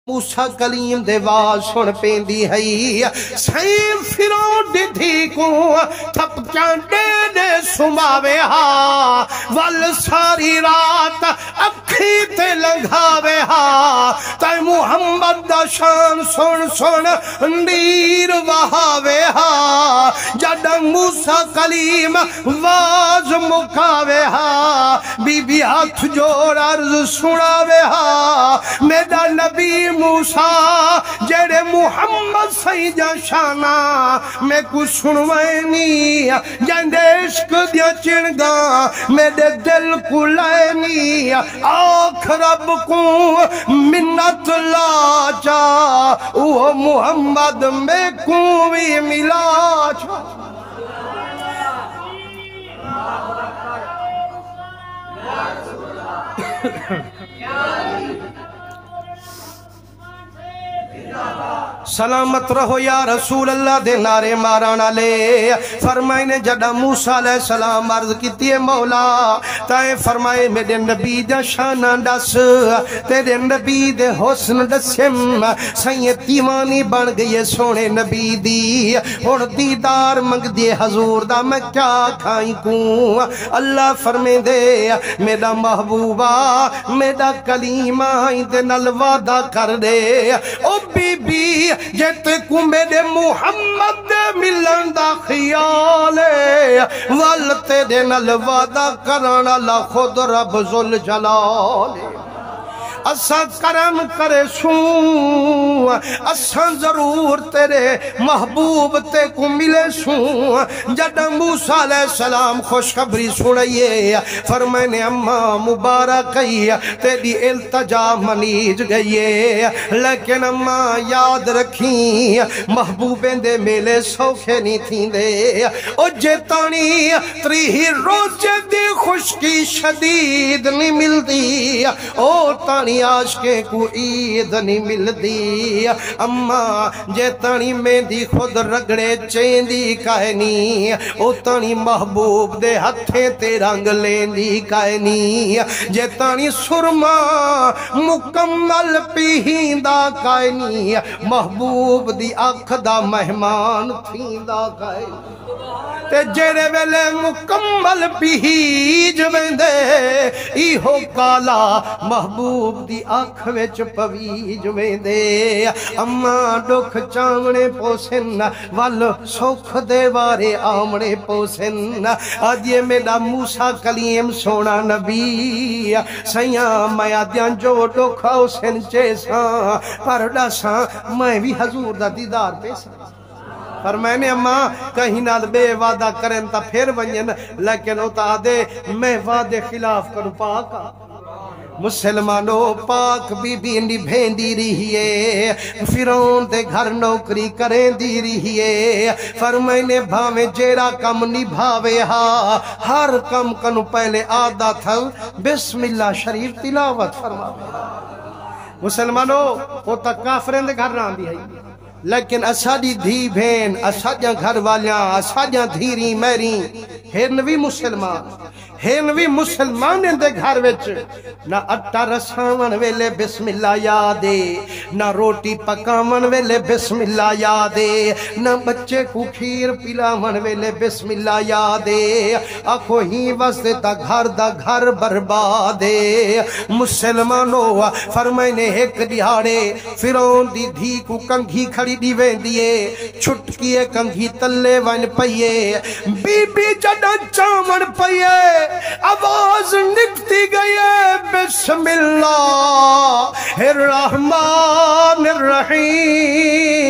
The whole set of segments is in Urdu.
موسیٰ کلیم دے واز سن پیندی ہئی سائیں فیرون دی دھی کو تھپ چانڈے دے سماوے ہا وال ساری رات اکھی تے لنگھاوے ہا تائیں محمد دا شان سن سن نیر وہاوے ہا جڑا موسیٰ کلیم واز مکاوے ہا بی بی ہاتھ جوڑ عرض سناوے ہا میرا نبی موسیٰ جڑے محمد سیدہ شانہ میں کچھ سنوائنی جندے عشق دیا چنگا میرے دل کو لائنی آنکھ رب کو منت لا جا وہ محمد میں کو بھی ملا جا سلامت رہو یا رسول اللہ دے نارے مارانا لے فرمائنے جڑا موسیٰ علیہ السلام عرض کیتی ہے مولا تائیں فرمائے میرے نبی دا شانہ ڈس تیرے نبی دے حسن ڈسم سائیں دیوانی بن گئے سونے نبی دی اور دیدار منگ دے حضور دا میں کیا کھائیں کوں اللہ فرمے دے میرا محبوبہ میرا کلیمہ دے نلوادہ کر دے او بی بی جیتے کو میرے محمد ملن دا خیالے والتے دے نلوادہ کرانا لا خود رب ذل جلالے اساں کرم کرے سوں اساں ضرور تیرے محبوب تے کو ملے سوں جڑا موسیٰ علیہ السلام خوشخبری سنائیے فرمائنے اماں مبارکی تیری التجا منیج گئیے لیکن اماں یاد رکھیں محبوبیں دے میلے سوکھے نہیں تھیں دے او جیتانی تریہی روچے دی خوشکی شدید نہیں مل دی او تانی عاشقیں کو عید نہیں مل دی اماں جے تانی میں دی خود رگڑے چین دی کہنی او تانی محبوب دے ہتھیں تے رنگ لین دی کہنی جے تانی سرما مکمل پیہندہ کہنی محبوب دی آنکھ دا مہمان تھیندہ کہنی تے جیرے ویلے مکمل پیہیج ویندے ایہو کالا محبوب دی آنکھ وچ پویج ویندے اماں ڈکھ چامنے پوسن والو سوکھ دے وارے آمنے پوسن آدھے میرا موسیٰ کلیم سونا نبی سیاں میں آدھیاں جو ڈکھ اوسن چیساں پر ڈاساں میں بھی حضور دا دیدار پیساں پر میں نے اماں کہیں نہ بے وعدہ کریں تا پھر ونین لیکن اتا دے میں وعدے خلاف کروں پاکا مسلمانوں پاک بی بی نبھین دی رہی ہے فیرون دے گھر نوکری کریں دی رہی ہے فرمائنے بھاویں جیرا کم نبھاوے ہا ہر کم کنو پہلے آدھا تھا بسم اللہ شریف تلاوت فرماوے مسلمانوں وہ تک کافرین دے گھر ران دی ہے لیکن اساڑی دھی بھین اساڑیاں گھر والیاں اساڑیاں دھیری میری ہرنوی مسلمان دے گھر وچ نہ اٹا رساون ویلے بسم اللہ یادے نہ روٹی پکاون ویلے بسم اللہ یادے نہ بچے کو کھیر پلاون ویلے بسم اللہ یادے آکھو ہی وستے تا گھر بربادے مسلمانوں فرمائنے ایک دیہاڑے فیرون دی دھی کو کنگھی کھڑی دیویں دیئے چھٹکیے کنگھی تلے ون پئیے بی بی جڑا چامن پئیے آواز نکتی گئی بسم اللہ الرحمن الرحیم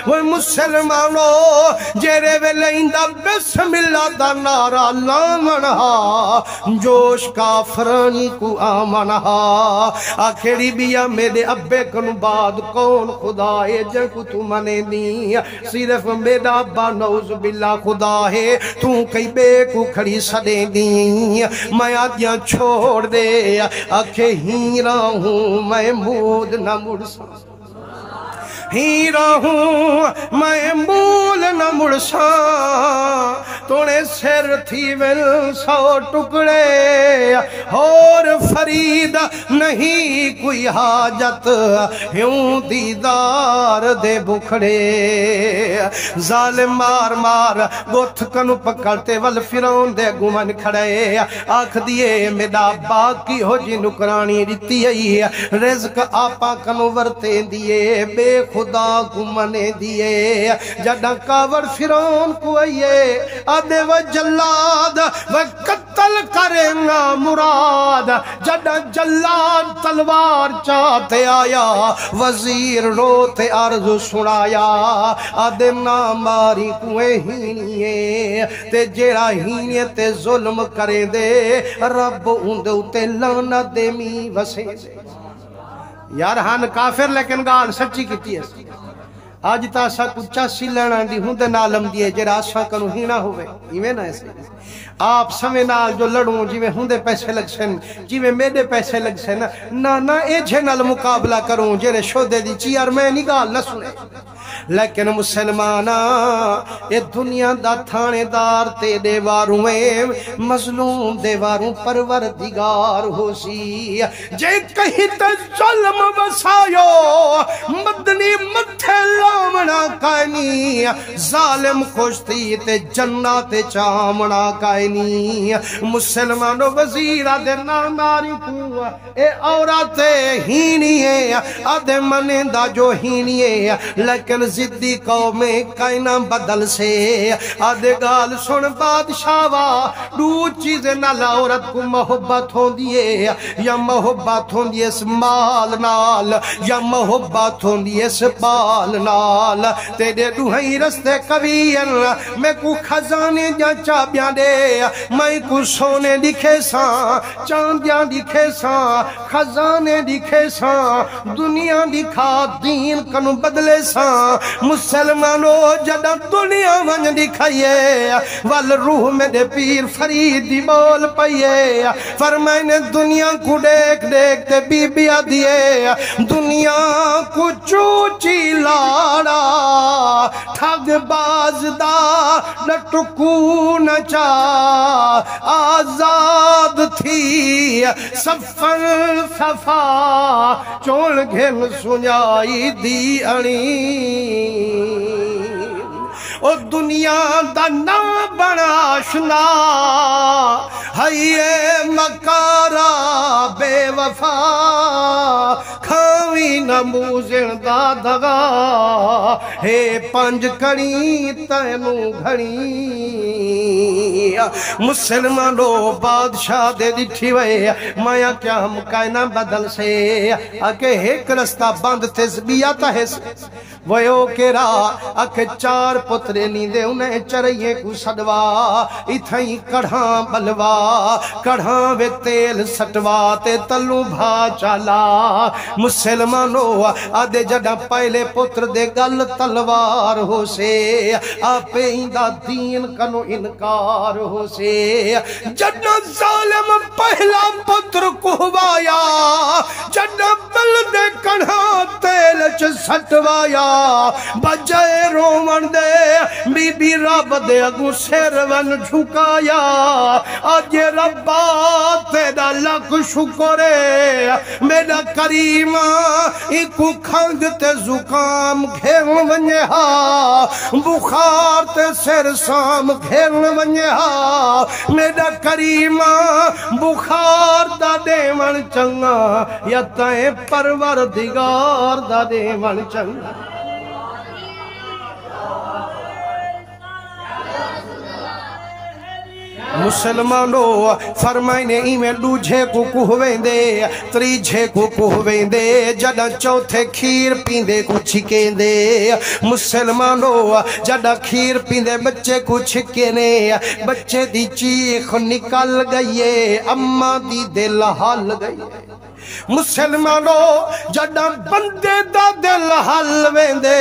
وہ مسلمانوں جیرے ویلائندہ بسم اللہ دا نارا لامنہا جوش کافرانی کو آمنہا آخری بیا میرے ابے کن بعد کون خدا ہے جن کو تو منے نہیں صرف میرا ابا نعوذ باللہ خدا ہے تو کئی بے کو کھڑی سڑے دی میں آدھیاں چھوڑ دے آنکھیں ہی رہا ہوں میں مود نہ مڑ سا ہی رہوں میں مول نہ مڑسا تونے سر تھی ول 100 ٹکڑے اور فرید نہیں کوئی حاجت ہوں دیدار دے بکھڑے ظالم مار مار گوتھ کنو پکڑتے ول فرعون دے گمن کھڑے آکھ دیے میڈا باقی ہو جی نکرانی دیتی ہے رزق آپا کنو ورتے دیے بے خدا گمنے دیے جڑا کاور فرعون کو آئیے آدھے و جلاد و قتل کریں گا مراد جڑا جلاد تلوار چاہتے آیا وزیر روتے عرض سنایا آدھے نا ماری کوئے ہینیے تے جیڑا ہینیے تے ظلم کرے دے رب اندے اتے لانا دے می وسے دے یار ہاں کافر لیکن گال سچی کیتی ہے آج تاسا کچھا سی لینا دی ہوں دے نالم دیئے جیڑا آسا کنو ہی نہ ہوئے ایویں نہ ایسے آپ سمیں نال جو لڑوں جی میں ہوں دے پیسے لگ سن جی میں میڈے پیسے لگ سن نہ اے جھے نال مقابلہ کروں جیرے شودے دی چیار میں نہیں گال نہ سنے لیکن مسلمانہ اے دنیا دا تھانے دار تے دیواروں میں مظلوم دیواروں پروردگار ہو سی جے کہیں تے ظلم وسایو مدنی متھے لامنا کائنی ظالم خوشتی تے جنات چامنا کائنی مسلمانوں وزیرہ دے ناماری کو اے عورت ہینی ہے آدھے منے دا جو ہینی ہے لیکن زدی قومیں کائنہ بدل سے آدھے گال سن بادشاہوہ دو چیزیں نالا عورت کو محبت ہوں دیئے یا محبت ہوں دیئے اس مال نال یا محبت ہوں دیئے اس بال نال تیرے دوہی رستے کبیر میں کو خزانے جا چابیاں دے میں کو سونے دکھے ساں چاندیاں دکھے ساں خزانے دکھے ساں دنیا دکھا دین کنو بدلے ساں مسلمانوں جڑا دنیا ون دکھائیے وال روح میں دے پیر فرید دی بول پائیے فرمائے نے دنیا کو دیکھ دیکھ تے بی بیا دیے دنیا کو چوچی لاڑا ٹھگ باز دا لٹکو نچا آزاد تھی سفر صفا چول گھن سنائی دی اڑی او دنیا دا نا بڑا آشنا ہائیے مکارا بے وفا کھاوی نموزن دا دغا ہے پنج کڑی تینو گھڑی مسلمانو بادشاہ دے دٹھی وے مایا کیا ہم کائنہ بدل سے اکے ایک رستہ بند تزبیاتا ہے ویو کرا اکھ 4 پترے نیندے انہیں چرئیے کو سڑوا اتھائیں کڑھاں بلوا کڑھاں وے تیل سٹوا تے تلو بھا چالا مسلمانو آدھے جڑا پہلے پتر دے گل تلوار ہو سے آپ ایندہ دین کنو انکار ہو سے جڑا ظالم پہلا پتر کو ہوایا جڑا بل دے کڑھاں تیل چ سٹوایا بجائے رومن دے بی بی رب دے اگو سیرون جھکایا آج ربا تیرا لکھ شکرے میرا کریمہ ایکو کھنگ تے زکام گھیر ونجے ہا بخار تے سر سام گھیر ونجے ہا میرا کریمہ بخار دا دیون چنگا یا تائیں پروردگار دا دیون چنگا مسلمانو فرمائنے ایمیں دوجھے کو کوہویں دے تریجھے کو کوہویں دے جڑا چوتھے کھیر پیندے کو چھکیں دے مسلمانو جڑا کھیر پیندے بچے کو چھکنے بچے دی چیخ نکل گئیے اماں دی دل حال گئیے مسلمانو جڑا بندے دا دل حل ویندے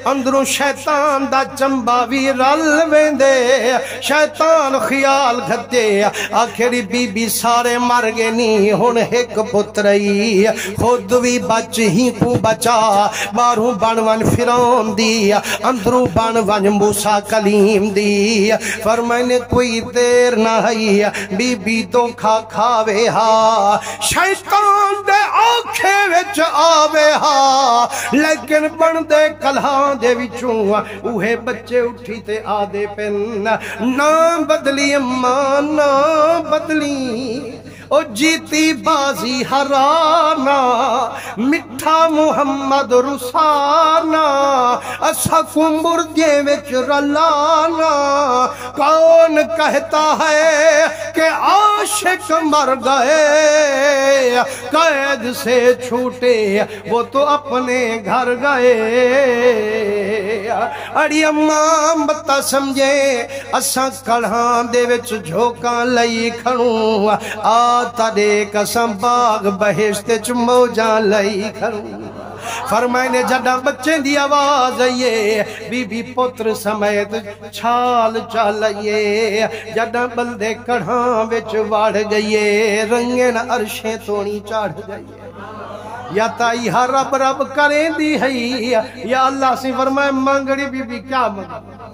اندروں شیطان دا چمبا بھی رل ویندے شیطان خیال گھتے آخری بی بی سارے مر گئے نہیں ہن ایک پترئی خود بھی بچ ہی کو بچا باروں بن ون فرعون دی اندروں بن ون موسیٰ کلیم دی فرمائنے کوئی دیر نہ ہئی بی بی تو کھاوے ہا شیطان دے آنکھے وچ آوے ہا لیکن بن دے کلہاں دے وچوں اوہے بچے اٹھی تے آدے پن نہ بدلی اماں نہ بدلی او جیتی بازی ہرانا مٹھا محمد رسانا اسا کو مردے وچ رلانا کون کہتا ہے کہ عاشق مر گئے قید سے چھوٹے وہ تو اپنے گھر گئے اڑی اماں بتا سمجھے اسا کڑھاں دے وچ جھوکاں لئی کھڑوں آتا دے قسم باغ بہشت چ موجاں لئی کھڑوں فرمائنے جڑا بچے دی آواز آئیے بی بی پتر سمیت چھال چالئیے جڑا بلدے کڑھاں وچ واڑ گئیے رنگین عرشیں تونی چاڑھ گئیے یا تائی ہر رب رب کریں دی ہے یا اللہ سے فرمائے مانگڑی بی بی کیا مانگڑی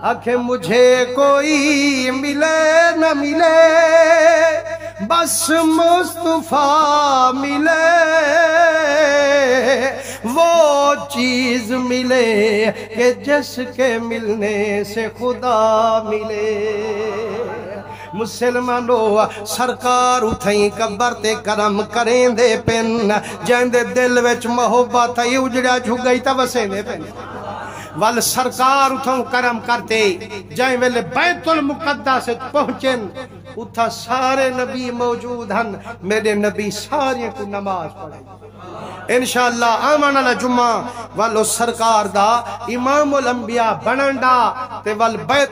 آنکھیں مجھے کوئی ملے نہ ملے بس مصطفیٰ ملے وہ چیز ملے کہ جس کے ملنے سے خدا ملے مسلمانو سرکار اٹھائیں قبر تے کرم کریں دے پن جائیں دے دل وچ محبت ہے اجڑا جھگئی تا وسے دے پن وال سرکار اتھوں کرم کرتے جائیں ویلے بیت المقدس سے پہنچیں اتھا سارے نبی موجود ہیں میرے نبی سارے کو نماز پڑھیں انشاءاللہ آمان اللہ جمعہ والو سرکار دا امام الانبیاء بننڈا تے وال بیت